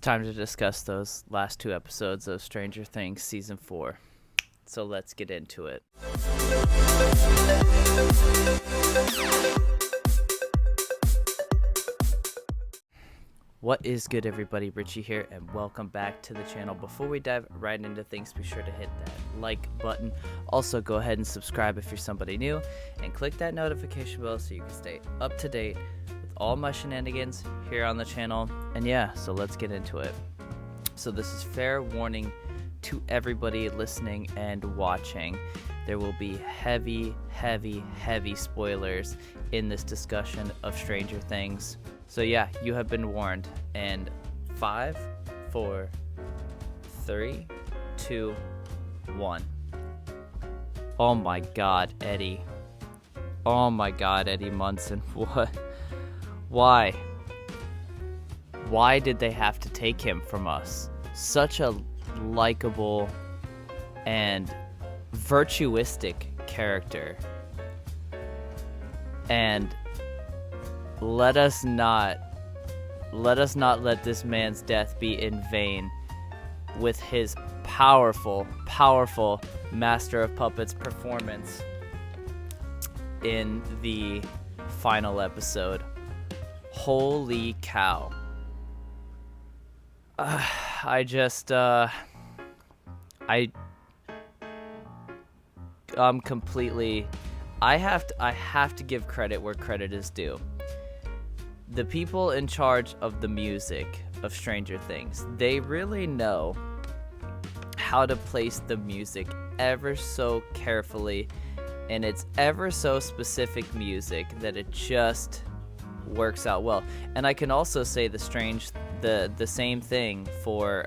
time to discuss those last 2 episodes of Stranger Things Season 4. So let's get into it. What is good, everybody? Richie here, and welcome back to the channel. Before we dive right into things, be sure to hit that like button. Also, go ahead and subscribe if you're somebody new, and click that notification bell so you can stay up to date with all my shenanigans here on the channel. And yeah, so let's get into it. So this is fair warning to everybody listening and watching. There will be heavy spoilers in this discussion of Stranger Things. So yeah, you have been warned. And 5, 4, 3, 2, 1. Oh my God, Eddie. Oh my God, Eddie Munson. What? Why? Why did they have to take him from us? Such a likable and virtuistic character. And let us not let this man's death be in vain with his powerful Master of Puppets performance in the final episode. Holy cow. I'm completely, I have to give credit where credit is due. The people in charge of the music of Stranger Things, they really know how to place the music ever so carefully, and it's ever so specific music that it just works out well. And I can also say the same thing for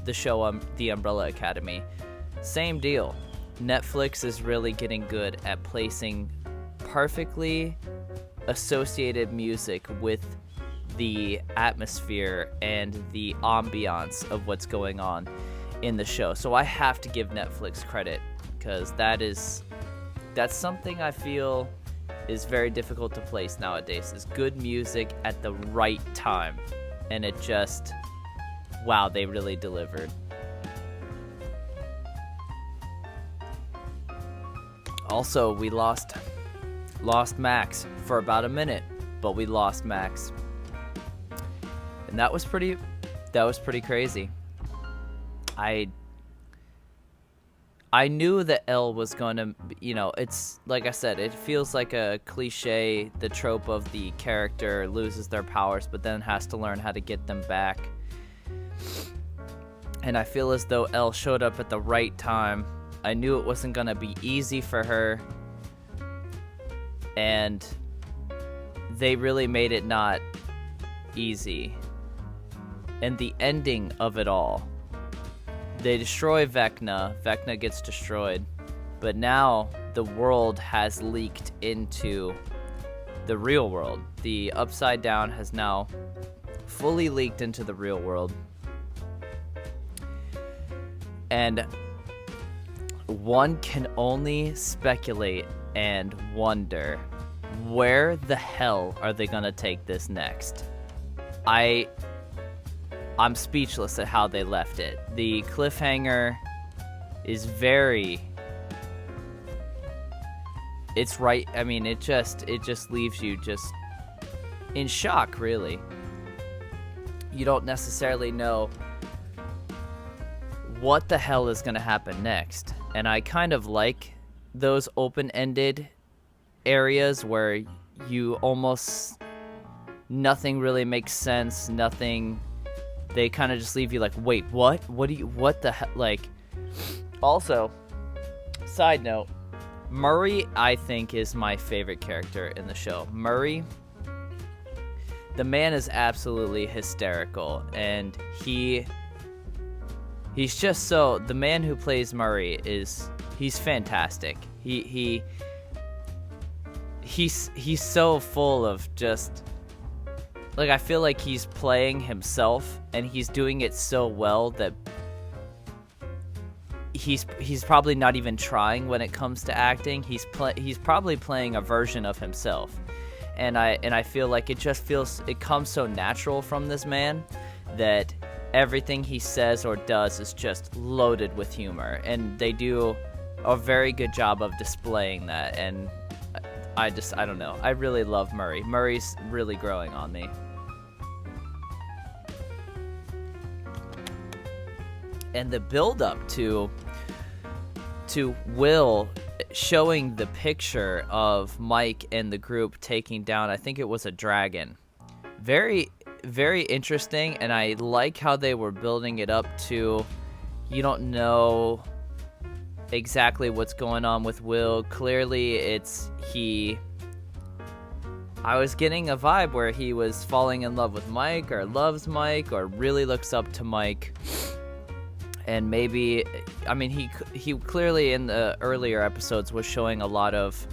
the show The Umbrella Academy. Same deal. Netflix is really getting good at placing perfectly associated music with the atmosphere and the ambiance of what's going on in the show. So I have to give Netflix credit, because that's something I feel is very difficult to place nowadays, is good music at the right time. And it just, wow, they really delivered. Also, we lost Max for about a minute, but we lost Max, and that was pretty crazy. I knew that Elle was gonna, it's like I said, it feels like a cliche, the trope of the character loses their powers but then has to learn how to get them back. And I feel as though Elle showed up at the right time. I knew it wasn't gonna be easy for her, and they really made it not easy. And the ending of it all, they destroy Vecna. Vecna gets destroyed, but now the world has leaked into the real world. The Upside Down has now fully leaked into the real world, and one can only speculate and wonder, where the hell are they gonna take this next? I'm speechless at how they left it. The cliffhanger is it's right. I mean, it just leaves you just in shock, really. You don't necessarily know what the hell is gonna happen next. And I kind of like those open-ended areas where you almost, nothing really makes sense, they kind of just leave you like, wait, what the hell? Like, also, side note, Murray, I think, is my favorite character in the show. Murray, the man is absolutely hysterical, and he's just so, the man who plays Murray he's fantastic. He's so full of just, like, I feel like he's playing himself, and he's doing it so well that he's probably not even trying when it comes to acting. He's probably playing a version of himself, and I feel like it comes so natural from this man that everything he says or does is just loaded with humor, and they do a very good job of displaying that. And I don't know, I really love Murray. Murray's really growing on me. And the build up to Will showing the picture of Mike and the group taking down, I think it was a dragon. Very, very interesting, and I like how they were building it up to, you don't know exactly what's going on with Will. Clearly I was getting a vibe where he was falling in love with Mike, or loves Mike, or really looks up to Mike. And maybe, I mean, he clearly in the earlier episodes was showing a lot of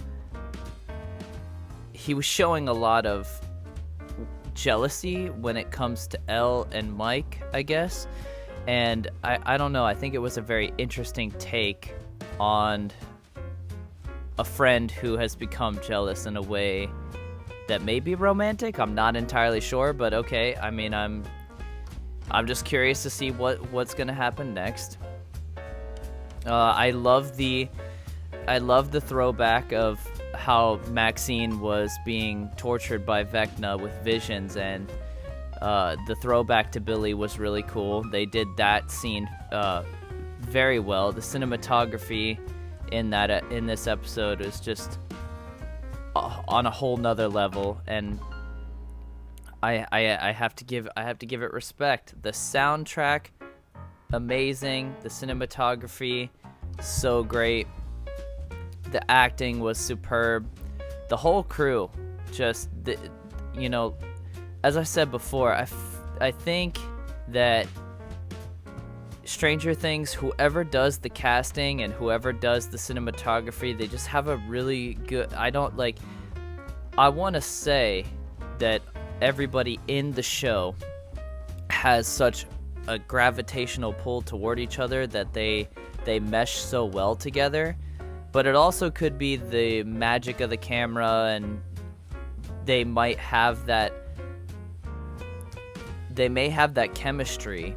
jealousy when it comes to Elle and Mike, I guess. And I don't know, I think it was a very interesting take on a friend who has become jealous in a way that may be romantic. I'm not entirely sure, but okay. I mean, I'm just curious to see what's gonna happen next. I love the throwback of how Maxine was being tortured by Vecna with visions, and the throwback to Billy was really cool. They did that scene very well. The cinematography in this episode is just on a whole nother level, and I have to give it respect. The soundtrack, amazing. The cinematography, so great. The acting was superb. The whole crew, just as I said before, I think that Stranger Things, whoever does the casting and whoever does the cinematography, they just have a really good. I want to say that everybody in the show has such a gravitational pull toward each other that they mesh so well together. But it also could be the magic of the camera, and they might have that chemistry,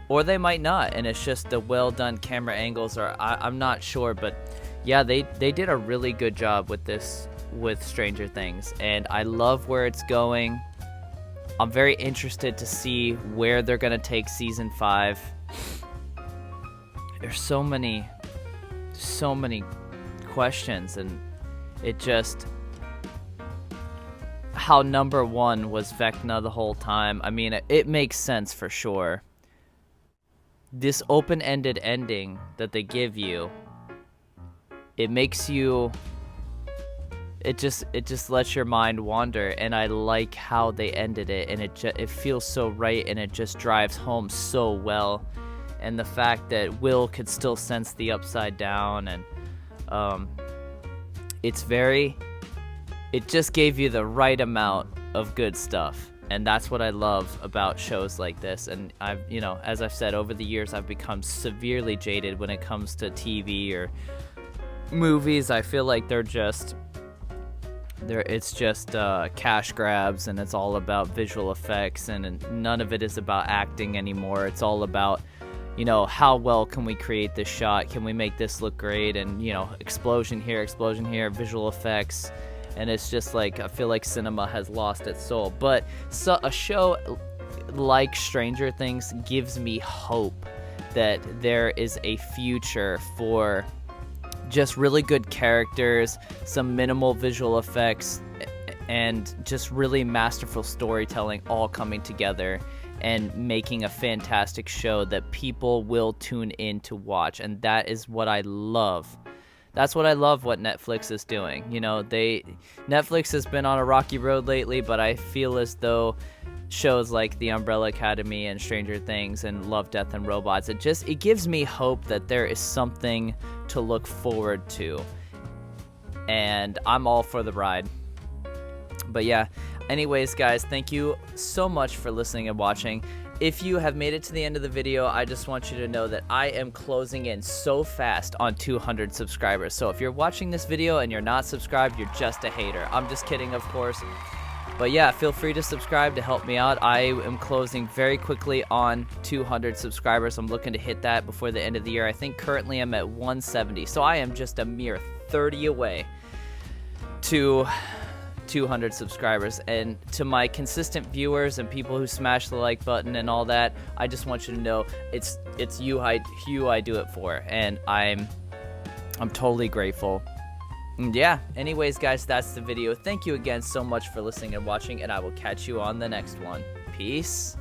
or they might not, and it's just the well done camera angles, or I'm not sure. But yeah, they did a really good job with Stranger Things, and I love where it's going. I'm very interested to see where they're gonna take season 5. There's so many questions, and it just, how number 1 was Vecna the whole time. I mean, it makes sense for sure. This open-ended ending that they give you, it makes you, it just lets your mind wander, and I like how they ended it, and it feels so right, and it just drives home so well. And the fact that Will could still sense the upside down, and it just gave you the right amount of good stuff. And that's what I love about shows like this. And as I've said, over the years, I've become severely jaded when it comes to TV or movies. I feel like it's just cash grabs, and it's all about visual effects, and none of it is about acting anymore. It's all about, how well can we create this shot? Can we make this look great? And, explosion here, visual effects. And it's just like, I feel like cinema has lost its soul. But a show like Stranger Things gives me hope that there is a future for just really good characters, some minimal visual effects, and just really masterful storytelling all coming together and making a fantastic show that people will tune in to watch. And that is what I love. That's what I love what Netflix is doing. Netflix has been on a rocky road lately, but I feel as though shows like The Umbrella Academy and Stranger Things and Love, Death, and Robots, it gives me hope that there is something to look forward to. And I'm all for the ride. But yeah, anyways, guys, thank you so much for listening and watching. If you have made it to the end of the video, I just want you to know that I am closing in so fast on 200 subscribers. So if you're watching this video and you're not subscribed, you're just a hater. I'm just kidding, of course. But yeah, feel free to subscribe to help me out. I am closing very quickly on 200 subscribers. I'm looking to hit that before the end of the year. I think currently I'm at 170, so I am just a mere 30 away to 200 subscribers. And to my consistent viewers and people who smash the like button and all that, I just want you to know it's you I do it for, and I'm totally grateful. And yeah, anyways guys, that's the video. Thank you again so much for listening and watching, and I will catch you on the next one. Peace.